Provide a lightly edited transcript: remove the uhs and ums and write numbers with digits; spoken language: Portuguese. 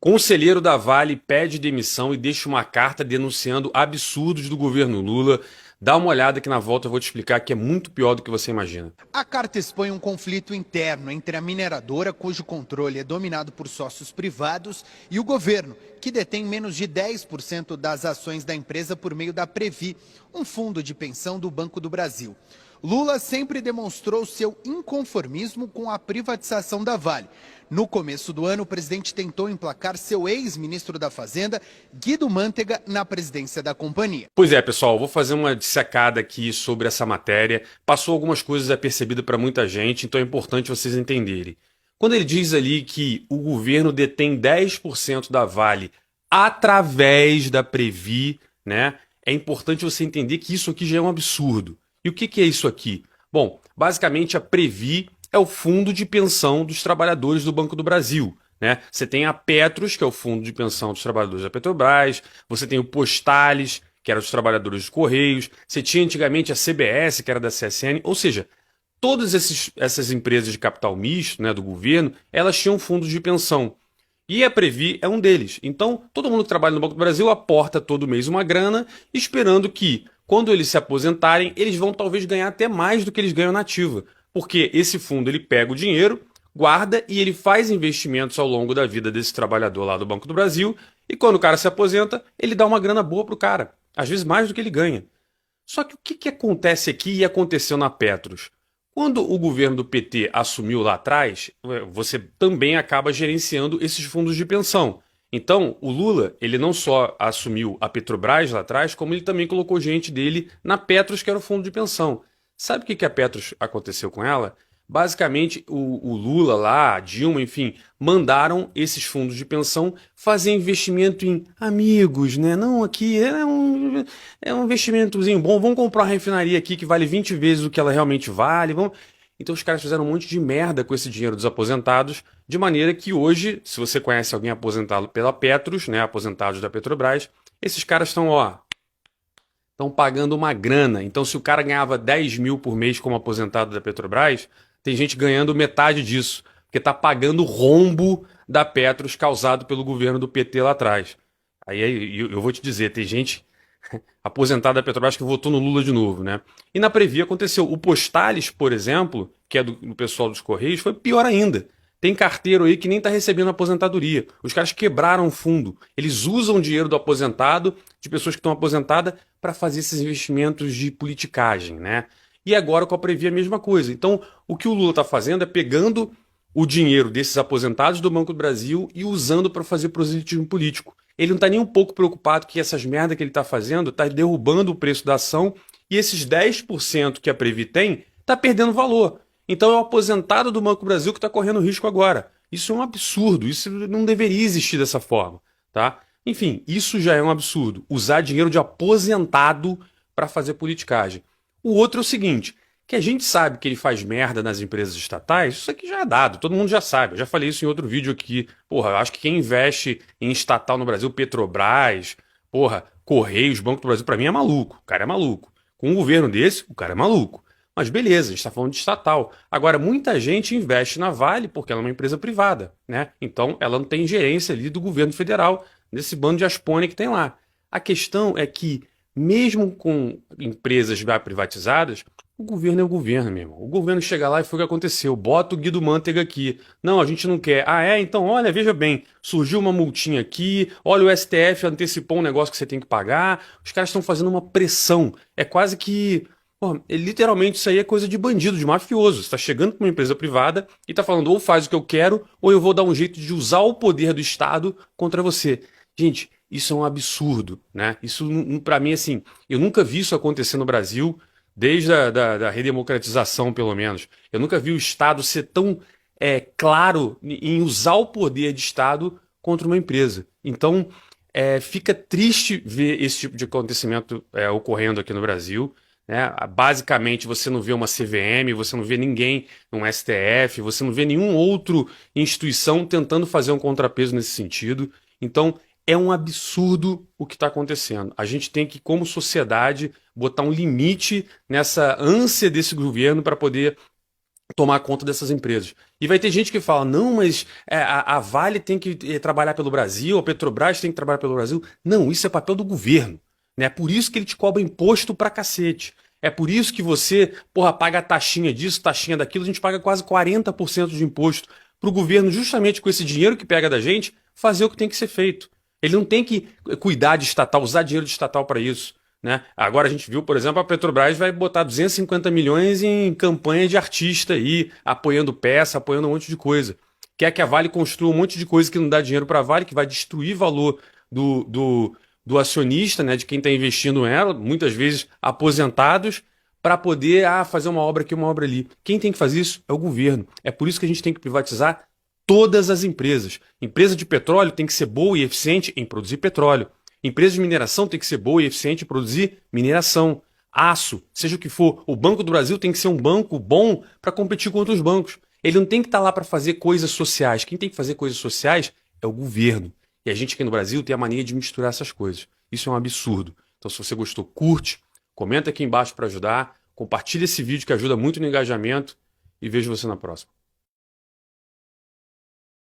Conselheiro da Vale pede demissão e deixa uma carta denunciando absurdos do governo Lula. Dá uma olhada que na volta eu vou te explicar que é muito pior do que você imagina. A carta expõe um conflito interno entre a mineradora, cujo controle é dominado por sócios privados, e o governo, que detém menos de 10% das ações da empresa por meio da Previ, um fundo de pensão do Banco do Brasil. Lula sempre demonstrou seu inconformismo com a privatização da Vale. No começo do ano, o presidente tentou emplacar seu ex-ministro da Fazenda, Guido Mantega, na presidência da companhia. Pois é, pessoal, vou fazer uma dissecada aqui sobre essa matéria. Passou algumas coisas apercebidas para muita gente, então é importante vocês entenderem. Quando ele diz ali que o governo detém 10% da Vale através da Previ, né? É importante você entender que isso aqui já é um absurdo. E o que é isso aqui? Bom, basicamente a Previ é o fundo de pensão dos trabalhadores do Banco do Brasil, né? Você tem a Petros, que é o fundo de pensão dos trabalhadores da Petrobras, você tem o Postales, que era dos trabalhadores dos Correios, você tinha antigamente a CBS, que era da CSN, ou seja, todas essas empresas de capital misto, né, do governo, elas tinham fundos de pensão. E a Previ é um deles. Então, todo mundo que trabalha no Banco do Brasil aporta todo mês uma grana, esperando que, quando eles se aposentarem, eles vão talvez ganhar até mais do que eles ganham na ativa. Porque esse fundo ele pega o dinheiro, guarda e ele faz investimentos ao longo da vida desse trabalhador lá do Banco do Brasil. E quando o cara se aposenta, ele dá uma grana boa pro cara. Às vezes mais do que ele ganha. Só que o que acontece aqui e aconteceu na Petros? Quando o governo do PT assumiu lá atrás, você também acaba gerenciando esses fundos de pensão. Então, o Lula, ele não só assumiu a Petrobras lá atrás, como ele também colocou gente dele na Petros, que era o fundo de pensão. Sabe o que a Petros aconteceu com ela? Basicamente, o Lula lá, a Dilma, enfim, mandaram esses fundos de pensão fazer investimento em amigos, né? Não, aqui é um investimentozinho bom, vamos comprar uma refinaria aqui que vale 20 vezes o que ela realmente vale. Vamos... Então os caras fizeram um monte de merda com esse dinheiro dos aposentados, de maneira que hoje, se você conhece alguém aposentado pela Petros, né, aposentados da Petrobras, esses caras estão pagando uma grana. Então, se o cara ganhava 10 mil por mês como aposentado da Petrobras, tem gente ganhando metade disso, porque está pagando o rombo da Petros causado pelo governo do PT lá atrás. Aí eu vou te dizer, tem gente aposentada da Petrobras que votou no Lula de novo, né? E na Previ aconteceu. O Postales, por exemplo, que é do pessoal dos Correios, foi pior ainda. Tem carteiro aí que nem está recebendo aposentadoria. Os caras quebraram o fundo. Eles usam o dinheiro do aposentado, de pessoas que estão aposentadas, para fazer esses investimentos de politicagem, né? E agora com a Previ é a mesma coisa. Então, o que o Lula está fazendo é pegando o dinheiro desses aposentados do Banco do Brasil e usando para fazer proselitismo político. Ele não está nem um pouco preocupado que essas merdas que ele está fazendo está derrubando o preço da ação e esses 10% que a Previ tem está perdendo valor. Então é o aposentado do Banco do Brasil que está correndo risco agora. Isso é um absurdo, isso não deveria existir dessa forma, tá? Enfim, isso já é um absurdo. Usar dinheiro de aposentado para fazer politicagem. O outro é o seguinte, que a gente sabe que ele faz merda nas empresas estatais, isso aqui já é dado, todo mundo já sabe. Eu já falei isso em outro vídeo aqui. Porra, eu acho que quem investe em estatal no Brasil, Petrobras, porra, Correios, Banco do Brasil, para mim é maluco. O cara é maluco. Com um governo desse, o cara é maluco. Mas beleza, a gente está falando de estatal. Agora, muita gente investe na Vale porque ela é uma empresa privada, né? Então, ela não tem gerência ali do governo federal, desse bando de aspônia que tem lá. A questão é que, mesmo com empresas já privatizadas, o governo é o governo, meu irmão. O governo chega lá e foi o que aconteceu. Bota o Guido Mantega aqui. Não, a gente não quer. Ah, é? Então, olha, veja bem. Surgiu uma multinha aqui. Olha, o STF antecipou um negócio que você tem que pagar. Os caras estão fazendo uma pressão. É quase que... Pô, literalmente isso aí é coisa de bandido, de mafioso. Você está chegando para uma empresa privada e está falando ou faz o que eu quero ou eu vou dar um jeito de usar o poder do Estado contra você. Gente, isso é um absurdo, né? Isso, para mim, assim, eu nunca vi isso acontecer no Brasil, desde da redemocratização, pelo menos. Eu nunca vi o Estado ser tão claro em usar o poder de Estado contra uma empresa. Então, fica triste ver esse tipo de acontecimento ocorrendo aqui no Brasil, né? Basicamente, você não vê uma CVM, você não vê ninguém, um STF, você não vê nenhum outro instituição tentando fazer um contrapeso nesse sentido. Então, é um absurdo o que está acontecendo. A gente tem que, como sociedade, botar um limite nessa ânsia desse governo para poder tomar conta dessas empresas. E vai ter gente que fala, não, mas a Vale tem que trabalhar pelo Brasil, a Petrobras tem que trabalhar pelo Brasil. Não, isso é papel do governo. Né? É por isso que ele te cobra imposto pra cacete. É por isso que você, porra, paga taxinha disso, taxinha daquilo, a gente paga quase 40% de imposto pro governo, justamente com esse dinheiro que pega da gente, fazer o que tem que ser feito. Ele não tem que cuidar de estatal, usar dinheiro de estatal para isso. Né? Agora a gente viu, por exemplo, a Petrobras vai botar 250 milhões em campanha de artista aí, apoiando peça, apoiando um monte de coisa. Quer que a Vale construa um monte de coisa que não dá dinheiro para a Vale, que vai destruir valor do acionista, né, de quem está investindo nela, muitas vezes aposentados, para poder fazer uma obra aqui, uma obra ali. Quem tem que fazer isso é o governo. É por isso que a gente tem que privatizar todas as empresas. Empresa de petróleo tem que ser boa e eficiente em produzir petróleo. Empresa de mineração tem que ser boa e eficiente em produzir mineração. Aço, seja o que for. O Banco do Brasil tem que ser um banco bom para competir com outros bancos. Ele não tem que estar lá para fazer coisas sociais. Quem tem que fazer coisas sociais é o governo. E a gente aqui no Brasil tem a mania de misturar essas coisas. Isso é um absurdo. Então, se você gostou, curte, comenta aqui embaixo para ajudar, compartilha esse vídeo que ajuda muito no engajamento e vejo você na próxima.